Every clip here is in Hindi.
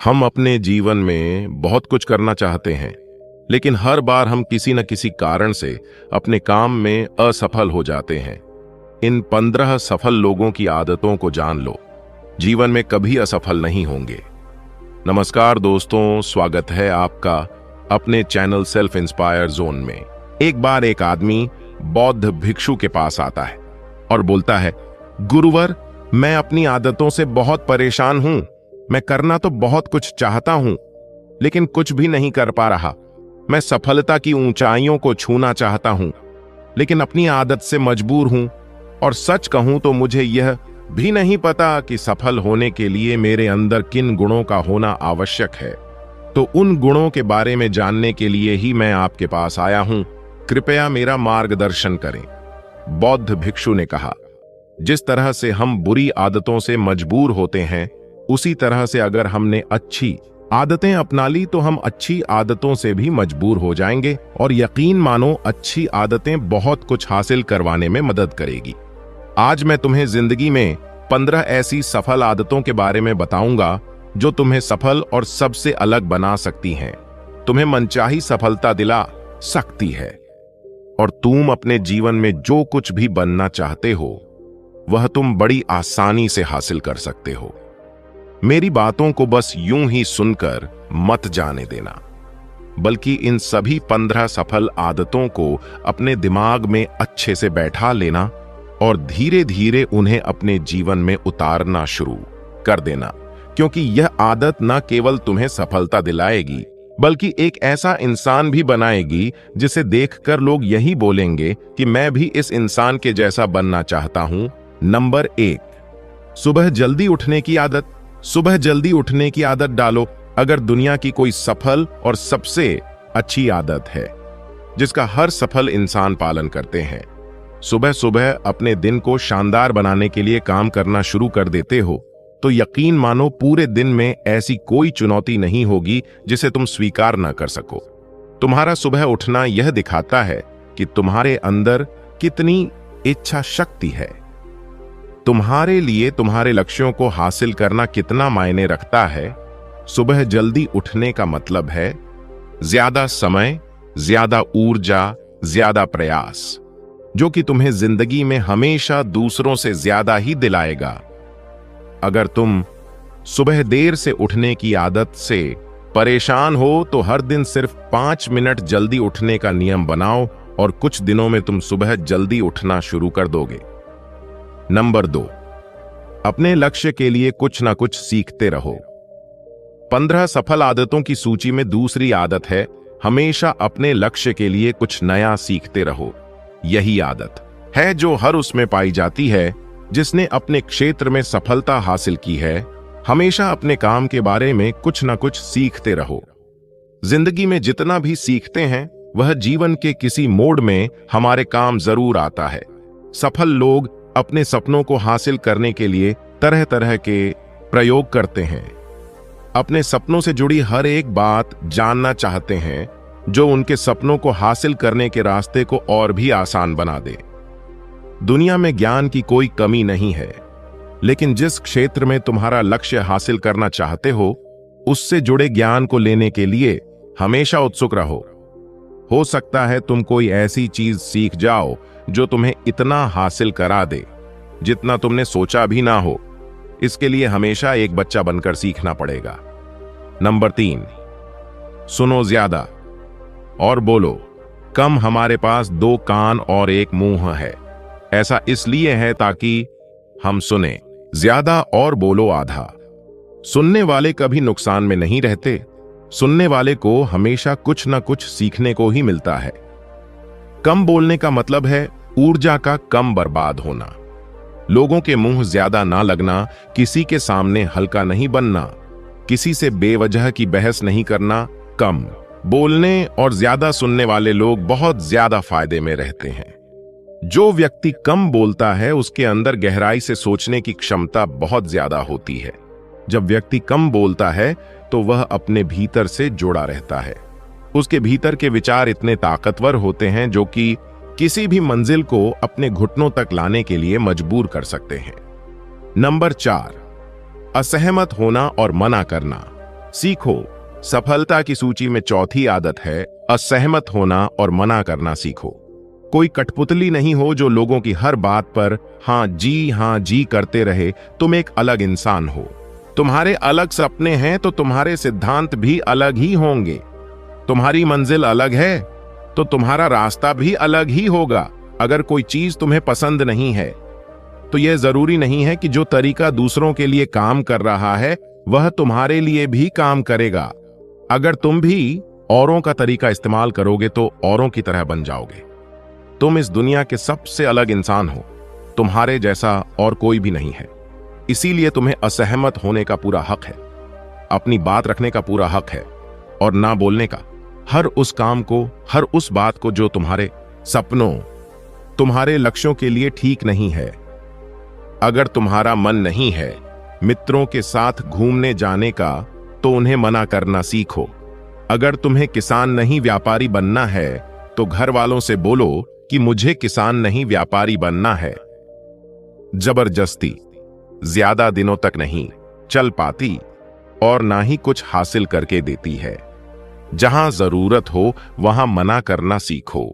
हम अपने जीवन में बहुत कुछ करना चाहते हैं, लेकिन हर बार हम किसी न किसी कारण से अपने काम में असफल हो जाते हैं। इन 15 सफल लोगों की आदतों को जान लो, जीवन में कभी असफल नहीं होंगे। नमस्कार दोस्तों, स्वागत है आपका अपने चैनल सेल्फ इंस्पायर जोन में। एक बार एक आदमी बौद्ध भिक्षु के पास आता है और बोलता है, गुरुवर, मैं अपनी आदतों से बहुत परेशान हूं। मैं करना तो बहुत कुछ चाहता हूं, लेकिन कुछ भी नहीं कर पा रहा। मैं सफलता की ऊंचाइयों को छूना चाहता हूं, लेकिन अपनी आदत से मजबूर हूं। और सच कहूं तो मुझे यह भी नहीं पता कि सफल होने के लिए मेरे अंदर किन गुणों का होना आवश्यक है। तो उन गुणों के बारे में जानने के लिए ही मैं आपके पास आया हूं। कृपया मेरा मार्गदर्शन करें। बौद्ध भिक्षु ने कहा, जिस तरह से हम बुरी आदतों से मजबूर होते हैं, उसी तरह से अगर हमने अच्छी आदतें अपना ली तो हम अच्छी आदतों से भी मजबूर हो जाएंगे। और यकीन मानो, अच्छी आदतें बहुत कुछ हासिल करवाने में मदद करेगी। आज मैं तुम्हें जिंदगी में 15 ऐसी सफल आदतों के बारे में बताऊंगा जो तुम्हें सफल और सबसे अलग बना सकती हैं, तुम्हें मनचाही सफलता दिला सकती है, और तुम अपने जीवन में जो कुछ भी बनना चाहते हो वह तुम बड़ी आसानी से हासिल कर सकते हो। मेरी बातों को बस यूं ही सुनकर मत जाने देना, बल्कि इन सभी 15 सफल आदतों को अपने दिमाग में अच्छे से बैठा लेना और धीरे धीरे उन्हें अपने जीवन में उतारना शुरू कर देना। क्योंकि यह आदत न केवल तुम्हें सफलता दिलाएगी, बल्कि एक ऐसा इंसान भी बनाएगी जिसे देखकर लोग यही बोलेंगे कि मैं भी इस इंसान के जैसा बनना चाहता हूं। नंबर 1, सुबह जल्दी उठने की आदत। सुबह जल्दी उठने की आदत डालो। अगर दुनिया की कोई सफल और सबसे अच्छी आदत है जिसका हर सफल इंसान पालन करते हैं, सुबह सुबह अपने दिन को शानदार बनाने के लिए काम करना शुरू कर देते हो, तो यकीन मानो पूरे दिन में ऐसी कोई चुनौती नहीं होगी जिसे तुम स्वीकार न कर सको। तुम्हारा सुबह उठना यह दिखाता है कि तुम्हारे अंदर कितनी इच्छा शक्ति है, तुम्हारे लिए तुम्हारे लक्ष्यों को हासिल करना कितना मायने रखता है। सुबह जल्दी उठने का मतलब है ज्यादा समय, ज्यादा ऊर्जा, ज्यादा प्रयास, जो कि तुम्हें जिंदगी में हमेशा दूसरों से ज्यादा ही दिलाएगा। अगर तुम सुबह देर से उठने की आदत से परेशान हो तो हर दिन सिर्फ 5 मिनट जल्दी उठने का नियम बनाओ और कुछ दिनों में तुम सुबह जल्दी उठना शुरू कर दोगे। नंबर 2, अपने लक्ष्य के लिए कुछ ना कुछ सीखते रहो। 15 सफल आदतों की सूची में दूसरी आदत है, हमेशा अपने लक्ष्य के लिए कुछ नया सीखते रहो। यही आदत है जो हर उसमें पाई जाती है जिसने अपने क्षेत्र में सफलता हासिल की है। हमेशा अपने काम के बारे में कुछ ना कुछ सीखते रहो। जिंदगी में जितना भी सीखते हैं वह जीवन के किसी मोड़ में हमारे काम जरूर आता है। सफल लोग अपने सपनों को हासिल करने के लिए तरह तरह के प्रयोग करते हैं। अपने सपनों से जुड़ी हर एक बात जानना चाहते हैं जो उनके सपनों को हासिल करने के रास्ते को और भी आसान बना दे। दुनिया में ज्ञान की कोई कमी नहीं है, लेकिन जिस क्षेत्र में तुम्हारा लक्ष्य हासिल करना चाहते हो, उससे जुड़े ज्ञान को लेने के लिए हमेशा उत्सुक रहो। हो सकता है तुम कोई ऐसी चीज सीख जाओ जो तुम्हें इतना हासिल करा दे जितना तुमने सोचा भी ना हो। इसके लिए हमेशा एक बच्चा बनकर सीखना पड़ेगा। नंबर 3, सुनो ज्यादा और बोलो कम। हमारे पास 2 कान और 1 मुंह है। ऐसा इसलिए है ताकि हम सुने ज्यादा और बोलो आधा। सुनने वाले कभी नुकसान में नहीं रहते। सुनने वाले को हमेशा कुछ ना कुछ सीखने को ही मिलता है। कम बोलने का मतलब है ऊर्जा का कम बर्बाद होना। लोगों के मुंह ज्यादा ना लगना, किसी के सामने हल्का नहीं बनना, किसी से बेवजह की बहस नहीं करना। कम बोलने और ज्यादा सुनने वाले लोग बहुत ज्यादा फायदे में रहते हैं। जो व्यक्ति कम बोलता है उसके अंदर गहराई से सोचने की क्षमता बहुत ज्यादा होती है। जब व्यक्ति कम बोलता है तो वह अपने भीतर से जुड़ा रहता है। उसके भीतर के विचार इतने ताकतवर होते हैं जो कि किसी भी मंजिल को अपने घुटनों तक लाने के लिए मजबूर कर सकते हैं। नंबर 4, असहमत होना और मना करना। सीखो। सफलता की सूची में चौथी आदत है असहमत होना और मना करना सीखो। कोई कठपुतली नहीं हो जो लोगों की हर बात पर हाँ जी करते रहे। तुम एक अलग इंसान हो। तुम्हारे अलग सपने हैं तो तुम्हारे सिद्धांत भी अलग ही होंगे। तुम्हारी मंजिल अलग है तो तुम्हारा रास्ता भी अलग ही होगा। अगर कोई चीज तुम्हें पसंद नहीं है तो यह जरूरी नहीं है कि जो तरीका दूसरों के लिए काम कर रहा है वह तुम्हारे लिए भी काम करेगा। अगर तुम भी औरों का तरीका इस्तेमाल करोगे तो औरों की तरह बन जाओगे। तुम इस दुनिया के सबसे अलग इंसान हो। तुम्हारे जैसा और कोई भी नहीं है। इसीलिए तुम्हें असहमत होने का पूरा हक है, अपनी बात रखने का पूरा हक है और ना बोलने का। हर उस काम को, हर उस बात को जो तुम्हारे सपनों, तुम्हारे लक्ष्यों के लिए ठीक नहीं है। अगर तुम्हारा मन नहीं है मित्रों के साथ घूमने जाने का तो उन्हें मना करना सीखो। अगर तुम्हें किसान नहीं व्यापारी बनना है तो घर वालों से बोलो कि मुझे किसान नहीं व्यापारी बनना है। जबरदस्ती ज्यादा दिनों तक नहीं चल पाती और ना ही कुछ हासिल करके देती है। जहां जरूरत हो वहां मना करना सीखो,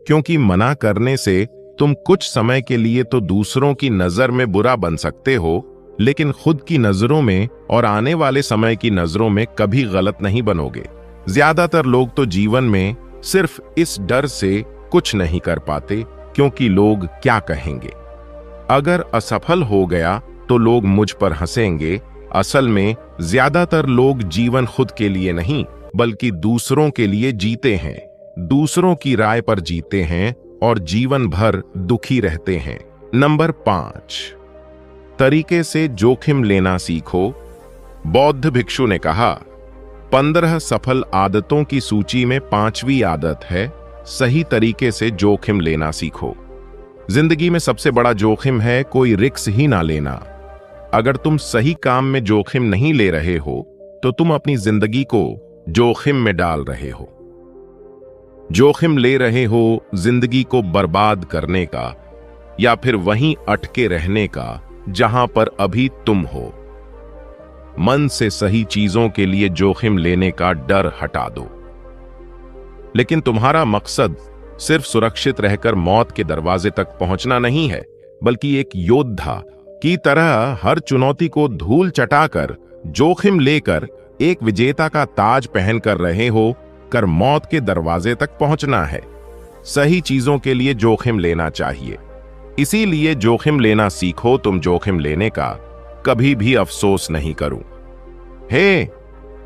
क्योंकि मना करने से तुम कुछ समय के लिए तो दूसरों की नजर में बुरा बन सकते हो, लेकिन खुद की नजरों में और आने वाले समय की नजरों में कभी गलत नहीं बनोगे। ज्यादातर लोग तो जीवन में सिर्फ इस डर से कुछ नहीं कर पाते क्योंकि लोग क्या कहेंगे। अगर असफल हो गया तो लोग मुझ पर हंसेंगे। असल में ज्यादातर लोग जीवन खुद के लिए नहीं बल्कि दूसरों के लिए जीते हैं, दूसरों की राय पर जीते हैं और जीवन भर दुखी रहते हैं। नंबर 5, तरीके से जोखिम लेना सीखो। बौद्ध भिक्षु ने कहा, 15 सफल आदतों की सूची में 5वीं आदत है सही तरीके से जोखिम लेना सीखो। जिंदगी में सबसे बड़ा जोखिम है कोई रिस्क ही ना लेना। अगर तुम सही काम में जोखिम नहीं ले रहे हो तो तुम अपनी जिंदगी को जोखिम में डाल रहे हो। जोखिम ले रहे हो जिंदगी को बर्बाद करने का या फिर वहीं अटके रहने का जहां पर अभी तुम हो। मन से सही चीजों के लिए जोखिम लेने का डर हटा दो। लेकिन तुम्हारा मकसद सिर्फ सुरक्षित रहकर मौत के दरवाजे तक पहुंचना नहीं है, बल्कि एक योद्धा की तरह हर चुनौती को धूल चटाकर जोखिम लेकर एक विजेता का ताज पहनकर रहे हो कर मौत के दरवाजे तक पहुंचना है। सही चीजों के लिए जोखिम लेना चाहिए, इसीलिए जोखिम लेना सीखो। तुम जोखिम लेने का कभी भी अफसोस नहीं करूं।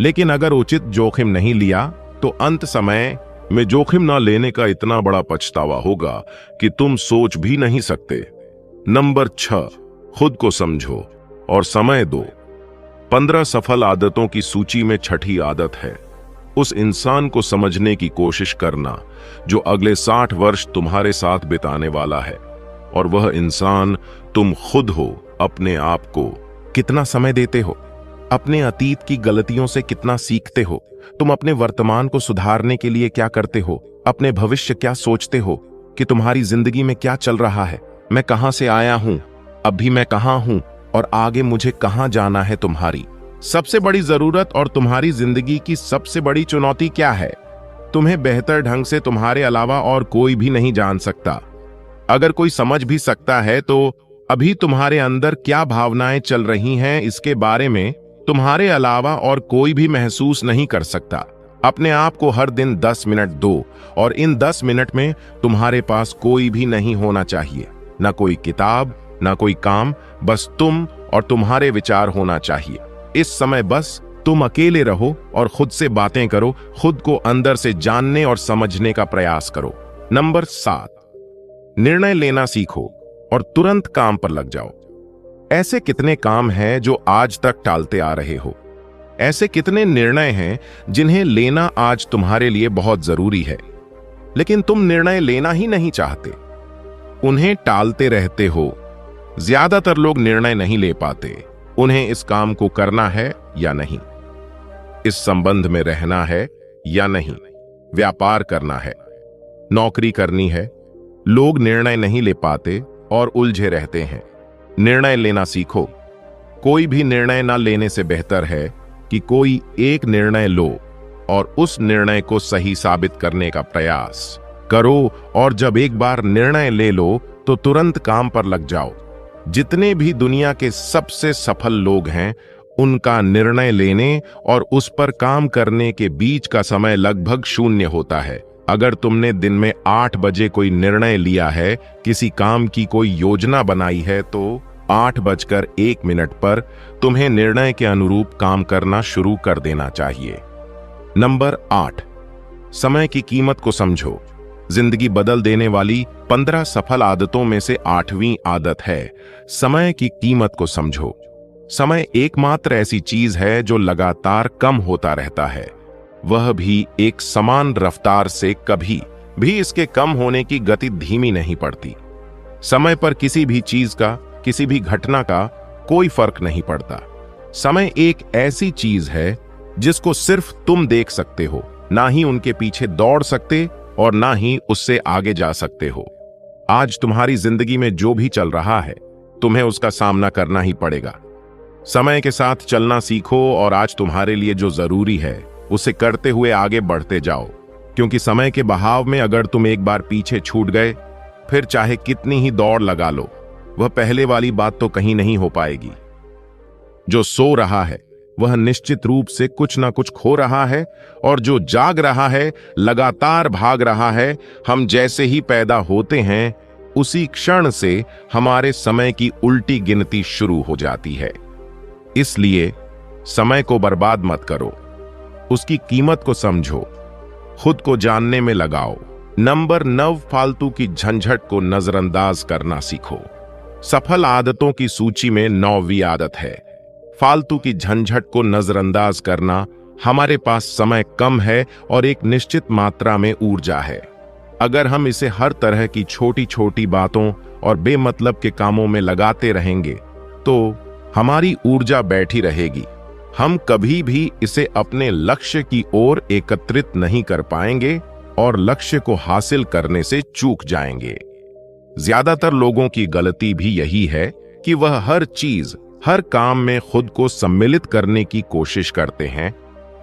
लेकिन अगर उचित जोखिम नहीं लिया तो अंत समय में जोखिम ना लेने का इतना बड़ा पछतावा होगा कि तुम सोच भी नहीं सकते। नंबर 6, खुद को समझो और समय दो। 15 सफल आदतों की सूची में 6ठी आदत है उस इंसान को समझने की कोशिश करना जो अगले 60 वर्ष तुम्हारे साथ बिताने वाला है, और वह इंसान तुम खुद हो। अपने आप को कितना समय देते हो? अपने अतीत की गलतियों से कितना सीखते हो? तुम अपने वर्तमान को सुधारने के लिए क्या करते हो? अपने भविष्य क्या सोचते हो कि तुम्हारी जिंदगी में क्या चल रहा है? मैं कहां से आया हूं, अभी मैं कहां हूं और आगे मुझे कहां जाना है? तुम्हारी सबसे बड़ी जरूरत और तुम्हारी जिंदगी की सबसे बड़ी चुनौती क्या है? तुम्हें बेहतर ढंग से तुम्हारे अलावा और कोई भी नहीं जान सकता। अगर कोई समझ भी सकता है तो अभी तुम्हारे अंदर क्या भावनाएं चल रही हैं इसके बारे में तुम्हारे अलावा और कोई भी महसूस नहीं कर सकता। अपने आप को हर दिन 10 मिनट दो और इन 10 मिनट में तुम्हारे पास कोई भी नहीं होना चाहिए, ना कोई किताब, ना कोई काम, बस तुम और तुम्हारे विचार होना चाहिए। इस समय बस तुम अकेले रहो और खुद से बातें करो, खुद को अंदर से जानने और समझने का प्रयास करो। नंबर 7, निर्णय लेना सीखो और तुरंत काम पर लग जाओ। ऐसे कितने काम हैं जो आज तक टालते आ रहे हो? ऐसे कितने निर्णय हैं जिन्हें लेना आज तुम्हारे लिए बहुत जरूरी है, लेकिन तुम निर्णय लेना ही नहीं चाहते, उन्हें टालते रहते हो। ज्यादातर लोग निर्णय नहीं ले पाते। उन्हें इस काम को करना है या नहीं, इस संबंध में रहना है या नहीं, व्यापार करना है, नौकरी करनी है। लोग निर्णय नहीं ले पाते और उलझे रहते हैं। निर्णय लेना सीखो। कोई भी निर्णय ना लेने से बेहतर है कि कोई एक निर्णय लो और उस निर्णय को सही साबित करने का प्रयास करो, और जब एक बार निर्णय ले लो तो तुरंत काम पर लग जाओ। जितने भी दुनिया के सबसे सफल लोग हैं, उनका निर्णय लेने और उस पर काम करने के बीच का समय लगभग शून्य होता है। अगर तुमने दिन में 8 बजे कोई निर्णय लिया है, किसी काम की कोई योजना बनाई है, तो 8:01 पर तुम्हें निर्णय के अनुरूप काम करना शुरू कर देना चाहिए। नंबर 8, समय की कीमत को समझो। जिंदगी बदल देने वाली 15 सफल आदतों में से 8वीं आदत है समय की कीमत को समझो। समय एकमात्र ऐसी चीज है जो लगातार कम होता रहता है, वह भी एक समान रफ्तार से। कभी भी इसके कम होने की गति धीमी नहीं पड़ती। समय पर किसी भी चीज का, किसी भी घटना का कोई फर्क नहीं पड़ता। समय एक ऐसी चीज है जिसको सिर्फ तुम देख सकते हो, ना ही उनके पीछे दौड़ सकते और ना ही उससे आगे जा सकते हो। आज तुम्हारी जिंदगी में जो भी चल रहा है, तुम्हें उसका सामना करना ही पड़ेगा। समय के साथ चलना सीखो और आज तुम्हारे लिए जो जरूरी है उसे करते हुए आगे बढ़ते जाओ, क्योंकि समय के बहाव में अगर तुम एक बार पीछे छूट गए, फिर चाहे कितनी ही दौड़ लगा लो, वह पहले वाली बात तो कहीं नहीं हो पाएगी। जो सो रहा है वह निश्चित रूप से कुछ ना कुछ खो रहा है, और जो जाग रहा है लगातार भाग रहा है। हम जैसे ही पैदा होते हैं, उसी क्षण से हमारे समय की उल्टी गिनती शुरू हो जाती है। इसलिए समय को बर्बाद मत करो, उसकी कीमत को समझो, खुद को जानने में लगाओ। नंबर 9, फालतू की झंझट को नजरअंदाज करना सीखो। सफल आदतों की सूची में 9वीं आदत है फालतू की झंझट को नजरअंदाज करना। हमारे पास समय कम है और एक निश्चित मात्रा में ऊर्जा है। अगर हम इसे हर तरह की छोटी छोटी बातों और बेमतलब के कामों में लगाते रहेंगे, तो हमारी ऊर्जा बैठी रहेगी। हम कभी भी इसे अपने लक्ष्य की ओर एकत्रित नहीं कर पाएंगे और लक्ष्य को हासिल करने से चूक जाएंगे। ज्यादातर लोगों की गलती भी यही है कि वह हर चीज, हर काम में खुद को सम्मिलित करने की कोशिश करते हैं,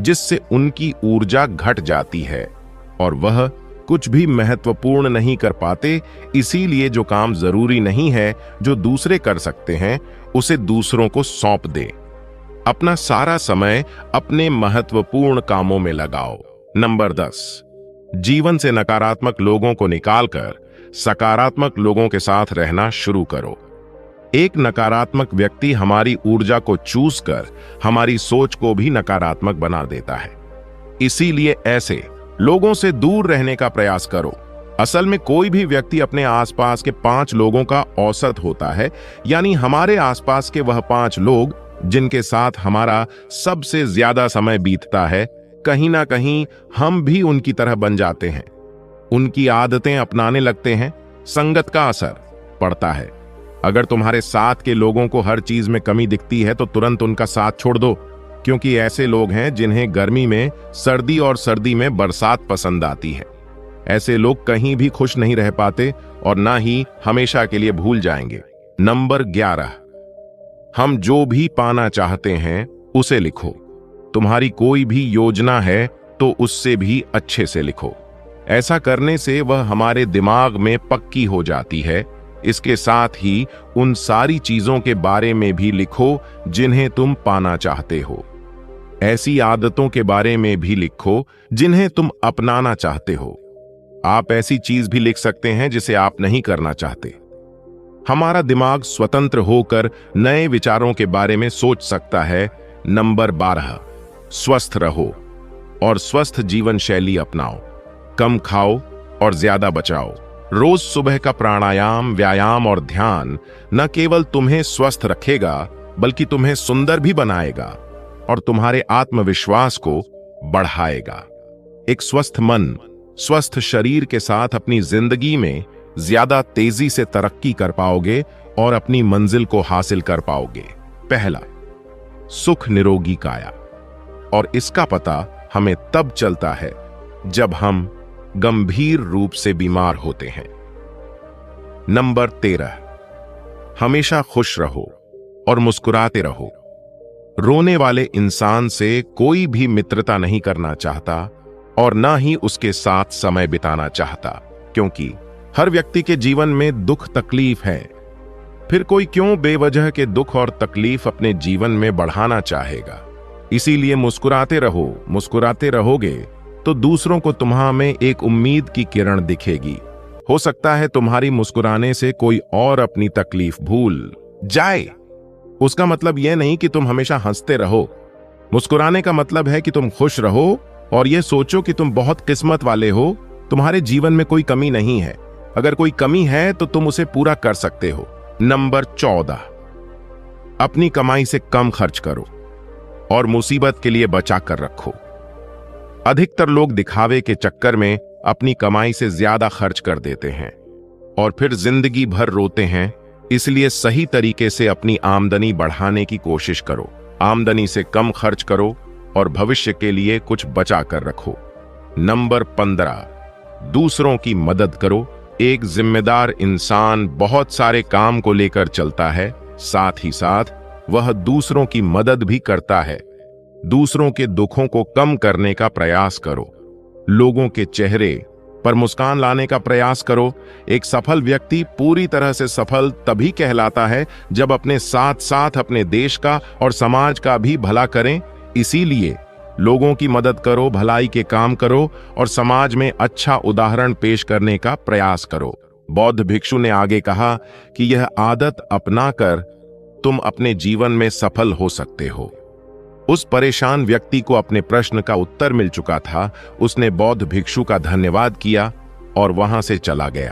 जिससे उनकी ऊर्जा घट जाती है और वह कुछ भी महत्वपूर्ण नहीं कर पाते। इसीलिए जो काम जरूरी नहीं है, जो दूसरे कर सकते हैं, उसे दूसरों को सौंप दे। अपना सारा समय अपने महत्वपूर्ण कामों में लगाओ। नंबर 10, जीवन से नकारात्मक लोगों को निकालकर सकारात्मक लोगों के साथ रहना शुरू करो। एक नकारात्मक व्यक्ति हमारी ऊर्जा को चूस कर हमारी सोच को भी नकारात्मक बना देता है। इसीलिए ऐसे लोगों से दूर रहने का प्रयास करो। असल में कोई भी व्यक्ति अपने आसपास के 5 लोगों का औसत होता है, यानी हमारे आसपास के वह 5 लोग जिनके साथ हमारा सबसे ज्यादा समय बीतता है, कहीं ना कहीं हम भी उनकी तरह बन जाते हैं। उनकी आदतें अपनाने लगते हैं। संगत का असर पड़ता है। अगर तुम्हारे साथ के लोगों को हर चीज में कमी दिखती है, तो तुरंत उनका साथ छोड़ दो, क्योंकि ऐसे लोग हैं जिन्हें गर्मी में सर्दी और सर्दी में बरसात पसंद आती है। ऐसे लोग कहीं भी खुश नहीं रह पाते और ना ही हमेशा के लिए भूल जाएंगे। नंबर 11, हम जो भी पाना चाहते हैं उसे लिखो। तुम्हारी कोई भी योजना है तो उससे भी अच्छे से लिखो। ऐसा करने से वह हमारे दिमाग में पक्की हो जाती है। इसके साथ ही उन सारी चीजों के बारे में भी लिखो जिन्हें तुम पाना चाहते हो। ऐसी आदतों के बारे में भी लिखो जिन्हें तुम अपनाना चाहते हो। आप ऐसी चीज भी लिख सकते हैं जिसे आप नहीं करना चाहते। हमारा दिमाग स्वतंत्र होकर नए विचारों के बारे में सोच सकता है। नंबर 12, स्वस्थ रहो और स्वस्थ जीवन शैली अपनाओ। कम खाओ और ज्यादा बचाओ। रोज सुबह का प्राणायाम, व्यायाम और ध्यान न केवल तुम्हें स्वस्थ रखेगा, बल्कि तुम्हें सुंदर भी बनाएगा और तुम्हारे आत्मविश्वास को बढ़ाएगा। एक स्वस्थ मन, स्वस्थ शरीर के साथ अपनी जिंदगी में ज्यादा तेजी से तरक्की कर पाओगे और अपनी मंजिल को हासिल कर पाओगे। पहला, सुख निरोगी काया, और इसका पता हमें तब चलता है जब हम गंभीर रूप से बीमार होते हैं। नंबर 13, हमेशा खुश रहो और मुस्कुराते रहो। रोने वाले इंसान से कोई भी मित्रता नहीं करना चाहता और ना ही उसके साथ समय बिताना चाहता, क्योंकि हर व्यक्ति के जीवन में दुख तकलीफ है। फिर कोई क्यों बेवजह के दुख और तकलीफ अपने जीवन में बढ़ाना चाहेगा। इसीलिए मुस्कुराते रहो। मुस्कुराते रहोगे तो दूसरों को तुम्हां में एक उम्मीद की किरण दिखेगी। हो सकता है तुम्हारी मुस्कुराने से कोई और अपनी तकलीफ भूल जाए। उसका मतलब यह नहीं कि तुम हमेशा हंसते रहो। मुस्कुराने का मतलब है कि तुम खुश रहो और यह सोचो कि तुम बहुत किस्मत वाले हो, तुम्हारे जीवन में कोई कमी नहीं है। अगर कोई कमी है तो तुम उसे पूरा कर सकते हो। नंबर 14, अपनी कमाई से कम खर्च करो और मुसीबत के लिए बचा कर रखो। अधिकतर लोग दिखावे के चक्कर में अपनी कमाई से ज्यादा खर्च कर देते हैं और फिर जिंदगी भर रोते हैं। इसलिए सही तरीके से अपनी आमदनी बढ़ाने की कोशिश करो। आमदनी से कम खर्च करो और भविष्य के लिए कुछ बचा कर रखो। नंबर 15, दूसरों की मदद करो। एक जिम्मेदार इंसान बहुत सारे काम को लेकर चलता है, साथ ही साथ वह दूसरों की मदद भी करता है। दूसरों के दुखों को कम करने का प्रयास करो। लोगों के चेहरे पर मुस्कान लाने का प्रयास करो। एक सफल व्यक्ति पूरी तरह से सफल तभी कहलाता है जब अपने साथ साथ अपने देश का और समाज का भी भला करें। इसीलिए लोगों की मदद करो, भलाई के काम करो और समाज में अच्छा उदाहरण पेश करने का प्रयास करो। बौद्ध भिक्षु ने आगे कहा कि यह आदत अपनाकर तुम अपने जीवन में सफल हो सकते हो। उस परेशान व्यक्ति को अपने प्रश्न का उत्तर मिल चुका था। उसने बौद्ध भिक्षु का धन्यवाद किया और वहां से चला गया।